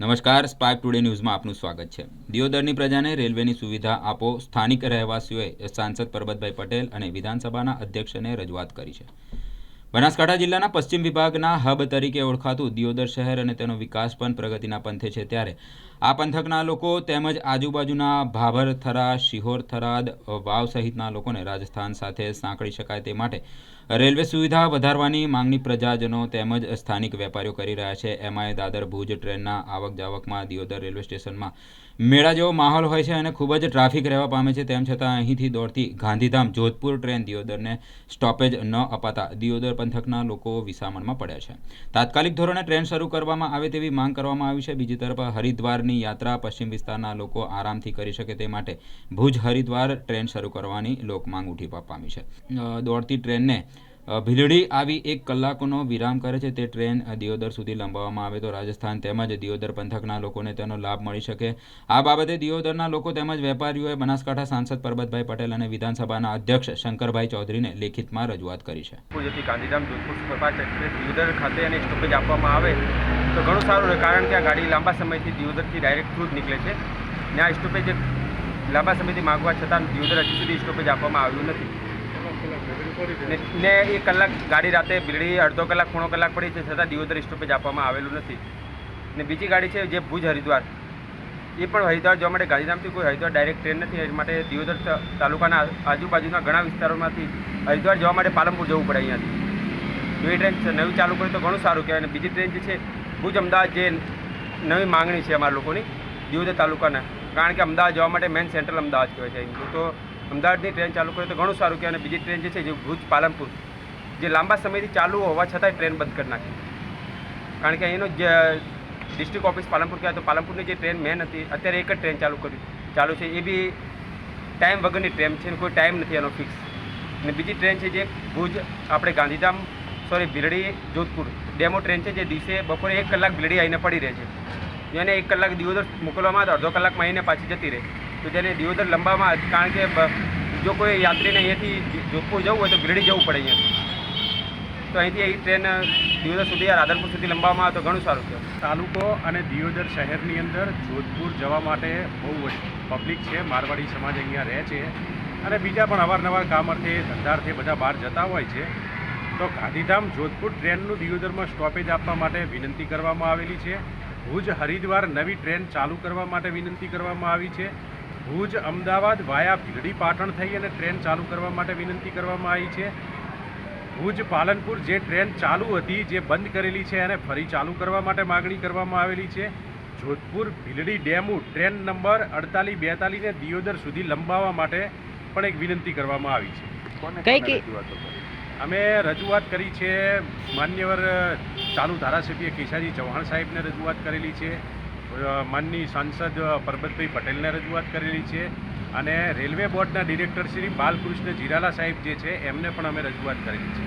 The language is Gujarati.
નમસ્કાર, સ્પાર્ક ટુડે ન્યૂઝમાં આપનું સ્વાગત છે। દિયોદરની પ્રજાને રેલવેની સુવિધા આપો, સ્થાનિક રહેવાસીઓએ સાંસદ પરબતભાઈ પટેલ અને વિધાનસભાના અધ્યક્ષને રજૂઆત કરી છે। બનાસકાંઠા જિલ્લાના પશ્ચિમ વિભાગના હબ તરીકે ઓળખાતું દિયોદર શહેર અને તેનો વિકાસ પણ પ્રગતિના પંથે છે, ત્યારે આ પંથકના લોકો તેમજ આજુબાજુના ભાભર, થરા, શિહોર, થરાદ, વાવ સહિતના લોકોને રાજસ્થાન સાથે સાંકળી શકાય તે માટે રેલવે સુવિધા વધારવાની માંગણી પ્રજાજનો તેમજ સ્થાનિક વેપારીઓ કરી રહ્યા છે। એમાંય દાદર ભુજ ટ્રેનના આવક જાવકમાં દિયોદર રેલવે સ્ટેશનમાં મેળા જેવો માહોલ હોય છે અને ખૂબ જ ટ્રાફિક રહેવા પામે છે। તેમ છતાં અહીંથી દોડતી ગાંધીધામ જોધપુર ટ્રેન દિયોદરને સ્ટોપેજ ન અપાતા દિયોદર પંથકના લોકો વિસામણમાં પડ્યા છે। તાત્કાલિક ધોરણે ટ્રેન શરૂ કરવામાં આવે તેવી માંગ કરવામાં આવી છે। બીજી તરફ હરિદ્વારની યાત્રા પશ્ચિમ વિસ્તારના લોકો આરામથી કરી શકે તે માટે ભુજ હરિદ્વાર ટ્રેન શરૂ કરવાની લોક માંગ ઉઠી પામી છે। દોડતી ટ્રેનને ભીલડી આવી 1 કલાકનો વિરામ કરે છે। તે ટ્રેન દિયોદર સુધી લંબાવવામાં આવે તો રાજસ્થાન તેમજ દિયોદર પંથકના લોકોને તેનો લાભ મળી શકે। આ બાબતે દિયોદરના લોકો તેમજ વેપારીઓએ બનાસકાંઠા સાંસદ પરબતભાઈ પટેલ અને વિધાનસભાના અધ્યક્ષ શંકરભાઈ ચૌધરીને લેખિતમાં રજૂઆત કરી છે। ગાંધીધામ જોધપુર સુપરફાસ્ટ એક્સપ્રેસ દિયોદર ખાતે અને સ્ટોપેજ આપવામાં આવે તો ઘણું સારું રહે, કારણ કે આ ગાડી લાંબા સમયથી દિયોદરથી ડાયરેક્ટ થ્રુ જ નીકળે છે ને આ સ્ટોપેજ લાંબા સમયથી માગવા છતાં દિયોદર હજી સુધી સ્ટોપેજ આપવામાં આવ્યું નથી ને 1 કલાક ગાડી રાતે બિલડી અડધો કલાક પોણો કલાક પડી છે છતાં દિયોદર સ્ટોપેજ આપવામાં આવેલું નથી। ને બીજી ગાડી છે જે ભુજ હરિદ્વાર, એ પણ હરિદ્વાર જવા માટે ગાંધીધામથી કોઈ હરિદ્વાર ડાયરેક્ટ ટ્રેન નથી, એ માટે દિયોદર તાલુકાના આજુબાજુના ઘણા વિસ્તારોમાંથી હરિદ્વાર જવા માટે પાલનપુર જવું પડે અહીંયાથી। તો એ ટ્રેન નવી ચાલુ કરી તો ઘણું સારું કહેવાય। અને બીજી ટ્રેન જે છે ભુજ અમદાવાદ, જે નવી માંગણી છે અમારા લોકોની દિયોદર તાલુકાના, કારણ કે અમદાવાદ જવા માટે મેઇન સેન્ટ્રલ અમદાવાદ કહેવાય છે, તો અમદાવાદની ટ્રેન ચાલુ કરે તો ઘણું સારું કહેવાય। અને બીજી ટ્રેન જે છે જે ભુજ પાલનપુર, જે લાંબા સમયથી ચાલુ હોવા છતાંય ટ્રેન બંધ કરી નાખી, કારણ કે અહીંનો જે ડિસ્ટ્રિક્ટ ઓફિસ પાલનપુર કહેવાય, તો પાલનપુરની જે ટ્રેન મેન હતી અત્યારે એક જ ટ્રેન ચાલુ છે, એ બી ટાઈમ વગરની ટ્રેન છે, કોઈ ટાઈમ નથી એનો ફિક્સ। અને બીજી ટ્રેન છે જે ભુજ આપણે ભીલડી જોધપુર ડેમો ટ્રેન છે, જે દિવસે બપોરે 1 કલાક ભીલડી આવીને પડી રહે છે, જેને 1 કલાક દિયોદર મોકલવામાં આવે તો અડધો કલાકમાં આવીને પાછી જતી રહે, તો તેને દિયોદર લંબાવવામાં, કારણ કે જો કોઈ યાત્રીને અહીંયાથી જોધપુર જવું હોય તો ભીલડી જવું પડે અહીંયાથી, તો અહીંથી એ ટ્રેન દિયોદર સુધી રાધનપુર સુધી લંબાવવામાં આવે તો ઘણું સારું છે। તાલુકો અને દિયોદર શહેરની અંદર જોધપુર જવા માટે બહુ પબ્લિક છે, મારવાડી સમાજ અહીંયા રહે છે અને બીજા પણ અવારનવાર કામ અર્થે ધંધાર્થે બધા બહાર જતા હોય છે, તો ગાંધીધામ જોધપુર ટ્રેનનું દિયોદરમાં સ્ટોપેજ આપવા માટે વિનંતી કરવામાં આવેલી છે। ભુજ હરિદ્વાર નવી ટ્રેન ચાલુ કરવા માટે વિનંતી કરવામાં આવી છે। ભુજ અમદાવાદ વાયા ભીલડી પાટણ થઈ અને ટ્રેન ચાલુ કરવા માટે વિનંતી કરવામાં આવી છે। ભુજ પાલનપુર જે ટ્રેન ચાલુ હતી, જે બંધ કરેલી છે, એને ફરી ચાલુ કરવા માટે માગણી કરવામાં આવેલી છે। Jodhpur Bhildi DEMU train number 4842 ને દિયોદર સુધી લંબાવવા માટે પણ એક વિનંતી કરવામાં આવી છે। અમે રજૂઆત કરી છે, માન્યવર ચાલુ ધારાસભ્ય કેશાજી ચૌહાણ સાહેબને રજૂઆત કરેલી છે, માનની સાંસદ પરબતભાઈ પટેલને રજૂઆત કરેલી છે અને રેલવે બોર્ડના ડિરેક્ટર શ્રી બાલકૃષ્ણ જીરાલા સાહેબ જે છે એમને પણ અમે રજૂઆત કરેલી છે।